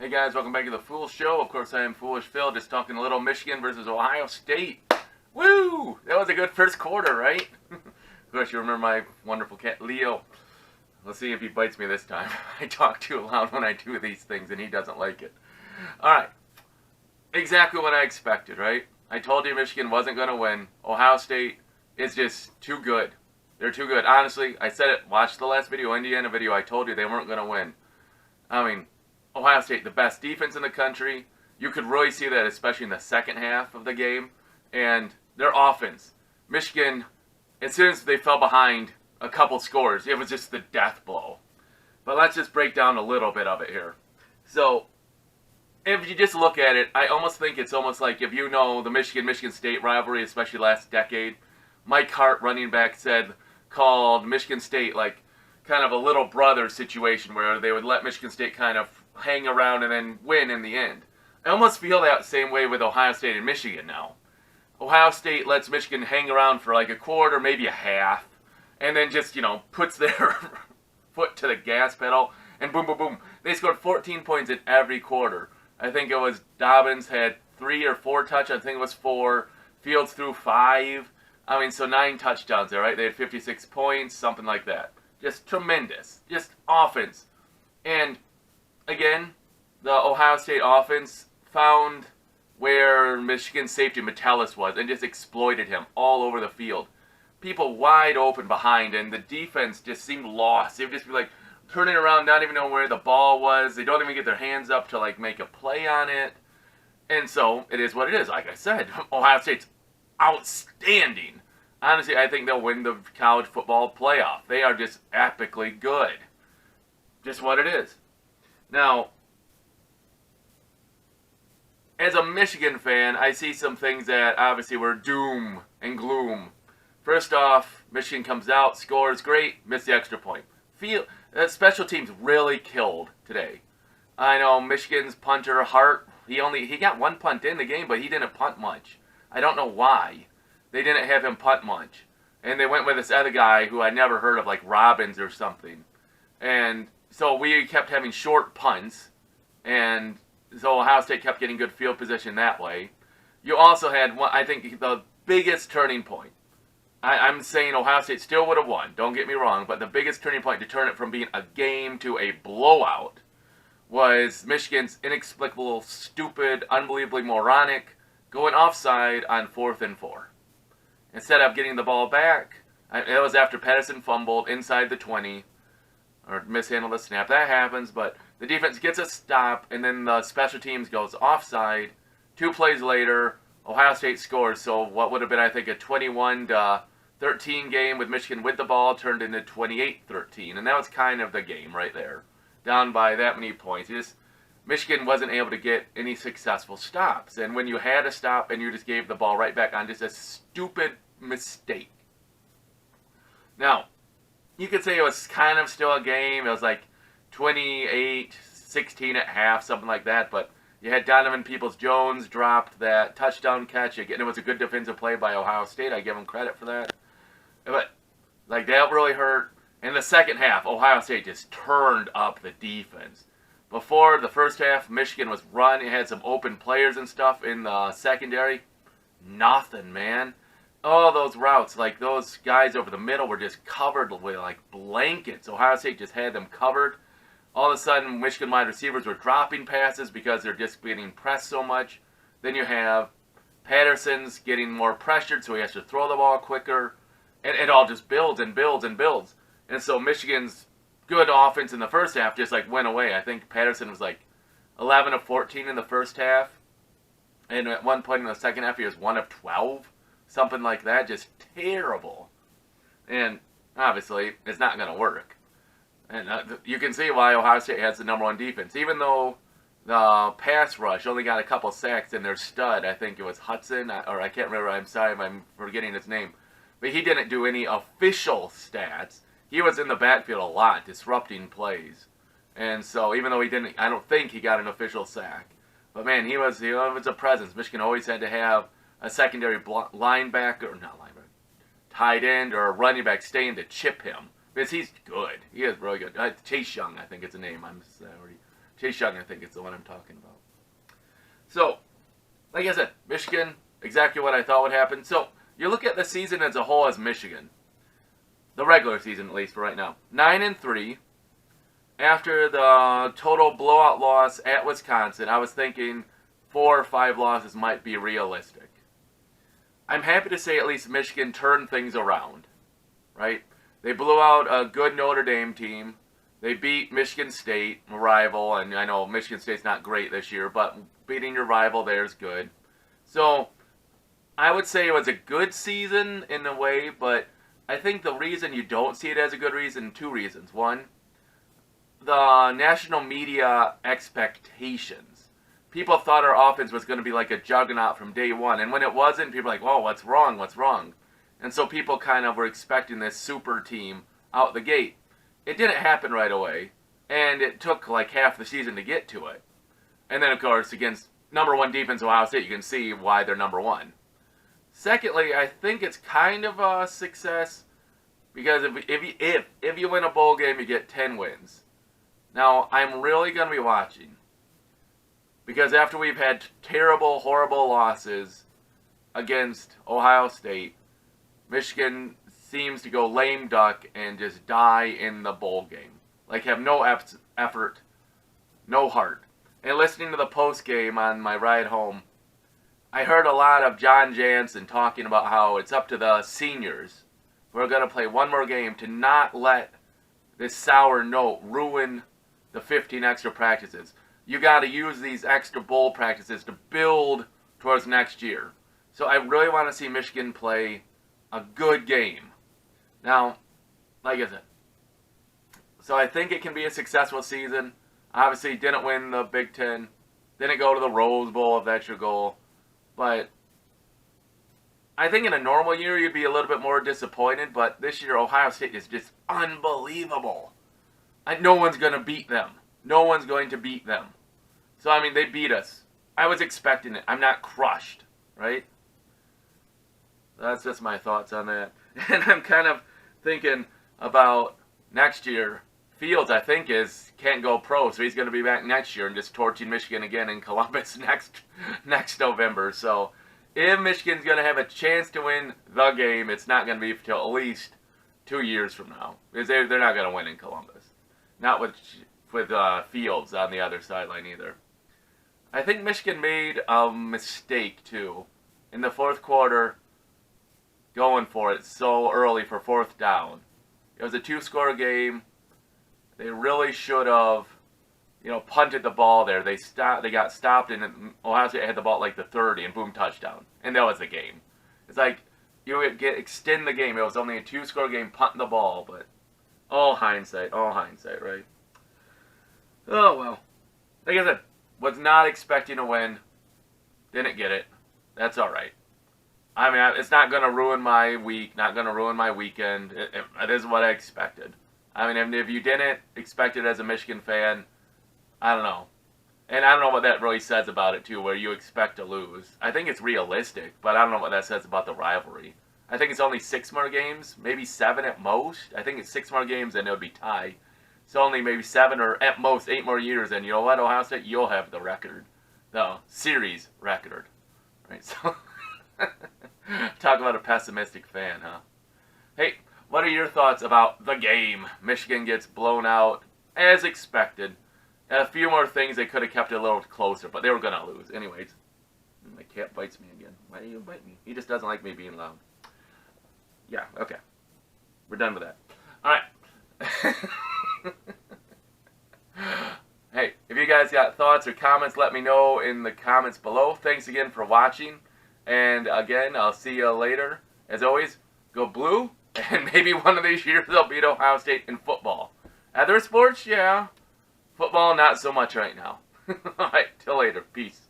Hey guys, welcome back to the Fool Show. Of course, I am Foolish Phil, just talking a little Michigan versus Ohio State. Woo! That was a good first quarter, right? Of course, you remember my wonderful cat, Leo. Let's see if he bites me this time. I talk too loud when I do these things, and he doesn't like it. Alright. Exactly what I expected, right? I told you Michigan wasn't going to win. Ohio State is just too good. They're too good. Honestly, I said it. Watch the last video, Indiana video. I told you they weren't going to win. I mean, Ohio State, the best defense in the country. You could really see that, especially in the second half of the game. And their offense. Michigan, as soon as they fell behind a couple scores, it was just the death blow. But let's just break down a little bit of it here. So, if you just look at it, I almost think it's almost like if you know the Michigan-Michigan State rivalry, especially last decade, Mike Hart, running back, called Michigan State like kind of a little brother situation where they would let Michigan State kind of hang around and then win in the end. I almost feel that same way with Ohio State and Michigan now. Ohio State lets Michigan hang around for like a quarter, maybe a half, and then just, puts their foot to the gas pedal, and boom, boom, boom. They scored 14 points in every quarter. I think it was Dobbins had 3 or 4 touchdowns. I think it was 4. Fields threw 5. I mean, so 9 touchdowns there, right? They had 56 points, something like that. Just tremendous. Just offense. And, again, the Ohio State offense found where Michigan safety Metellus was and just exploited him all over the field. People wide open behind, and the defense just seemed lost. They would just be like turning around, not even knowing where the ball was. They don't even get their hands up to like make a play on it. And so it is what it is. Like I said, Ohio State's outstanding. Honestly, I think they'll win the college football playoff. They are just epically good. Just what it is. Now, as a Michigan fan, I see some things that obviously were doom and gloom. First off, Michigan comes out, scores, great, missed the extra point. Special teams really killed today. I know Michigan's punter, Hart, he got 1 punt in the game, but he didn't punt much. I don't know why. They didn't have him punt much. And they went with this other guy who I never heard of, like Robbins or something. And so we kept having short punts. And so Ohio State kept getting good field position that way. You also had, I think, the biggest turning point. I'm saying Ohio State still would have won, don't get me wrong, but the biggest turning point to turn it from being a game to a blowout was Michigan's inexplicable, stupid, unbelievably moronic going offside on 4th and 4. Instead of getting the ball back, it was after Patterson fumbled inside the 20, or mishandled the snap. That happens, but the defense gets a stop, and then the special teams goes offside. 2 plays later, Ohio State scores, so what would have been, I think, a 21-13 game with Michigan with the ball turned into 28-13, and that was kind of the game right there. Down by that many points. Michigan wasn't able to get any successful stops, and when you had a stop and you just gave the ball right back on just a stupid mistake. Now, you could say it was kind of still a game. It was like 28-16 at half, something like that, but you had Donovan Peoples-Jones dropped that touchdown catch. Again, it was a good defensive play by Ohio State. I give them credit for that. But, like, that really hurt. In the second half, Ohio State just turned up the defense. Before the first half, Michigan was running. It had some open players and stuff in the secondary. Nothing, man. All those routes, like those guys over the middle were just covered with, like, blankets. Ohio State just had them covered. All of a sudden, Michigan wide receivers were dropping passes because they're just getting pressed so much. Then you have Patterson's getting more pressured, so he has to throw the ball quicker. And it all just builds and builds and builds. And so Michigan's good offense in the first half just like went away. I think Patterson was like 11 of 14 in the first half. And at one point in the second half, he was 1 of 12. Something like that. Just terrible. And obviously, it's not going to work. And you can see why Ohio State has the #1 defense. Even though the pass rush only got a couple sacks in their stud, I think it was Hudson, or I can't remember, I'm sorry if I'm forgetting his name. But he didn't do any official stats. He was in the backfield a lot, disrupting plays. And so even though he didn't, I don't think he got an official sack. But man, he was a presence. Michigan always had to have a secondary linebacker, or not linebacker, tight end or a running back staying to chip him. Because he's good. He is really good. Chase Young, I think it's a name. I'm sorry. Chase Young, I think, is the one I'm talking about. So, like I said, Michigan, exactly what I thought would happen. So, you look at the season as a whole as Michigan. The regular season, at least for right now. 9-3. After the total blowout loss at Wisconsin, I was thinking 4 or 5 losses might be realistic. I'm happy to say at least Michigan turned things around, right? They blew out a good Notre Dame team. They beat Michigan State, a rival, and I know Michigan State's not great this year, but beating your rival there is good. So, I would say it was a good season in a way, but I think the reason you don't see it as a good reason, 2 reasons. One, the national media expectations. People thought our offense was going to be like a juggernaut from day one. And when it wasn't, people were like, whoa, what's wrong? What's wrong? And so people kind of were expecting this super team out the gate. It didn't happen right away. And it took like half the season to get to it. And then, of course, against number 1 defense Ohio State, you can see why they're number 1. Secondly, I think it's kind of a success because if you win a bowl game, you get 10 wins. Now, I'm really going to be watching. Because after we've had terrible, horrible losses against Ohio State, Michigan seems to go lame duck and just die in the bowl game. Like, have no effort, no heart. And listening to the post game on my ride home, I heard a lot of John Jansen talking about how it's up to the seniors who are going to play one more game to not let this sour note ruin the 15 extra practices. You got to use these extra bowl practices to build towards next year. So I really want to see Michigan play a good game. Now, like I said, so I think it can be a successful season. Obviously, didn't win the Big Ten. Didn't go to the Rose Bowl if that's your goal. But I think in a normal year, you'd be a little bit more disappointed. But this year, Ohio State is just unbelievable. No one's going to beat them. No one's going to beat them. So, I mean, they beat us. I was expecting it. I'm not crushed, right? That's just my thoughts on that. And I'm kind of thinking about next year. Fields, I think, can't go pro, so he's going to be back next year and just torching Michigan again in Columbus next November. So, if Michigan's going to have a chance to win the game, it's not going to be until at least 2 years from now. Because they're not going to win in Columbus. Not with Fields on the other sideline either. I think Michigan made a mistake, too, in the 4th quarter, going for it so early for 4th down. It was a 2-score game. They really should have, punted the ball there. They got stopped, and Ohio State had the ball at like the 30, and boom, touchdown. And that was the game. It's like, you would extend the game. It was only a 2-score game, punting the ball, but all hindsight, right? Oh, well. Like I said, was not expecting a win. Didn't get it. That's all right. I mean, it's not going to ruin my week, not going to ruin my weekend. It is what I expected. I mean, if you didn't expect it as a Michigan fan, I don't know. And I don't know what that really says about it, too, where you expect to lose. I think it's realistic, but I don't know what that says about the rivalry. I think it's only 6 more games, maybe 7 at most. I think it's 6 more games and it would be tied. So only maybe 7 or at most 8 more years, and you know what, Ohio State, you'll have the record. The series record. Right, so talk about a pessimistic fan, huh? Hey, what are your thoughts about the game? Michigan gets blown out, as expected. A few more things, they could have kept it a little closer, but they were going to lose. Anyways, my cat bites me again. Why do you bite me? He just doesn't like me being loud. Yeah, okay. We're done with that. All right. Hey, if you guys got thoughts or comments, let me know in the comments below. Thanks again for watching. And again, I'll see you later. As always, go blue. And maybe one of these years they'll beat Ohio State in football. Other sports, yeah. Football, not so much right now. All right, till later. Peace.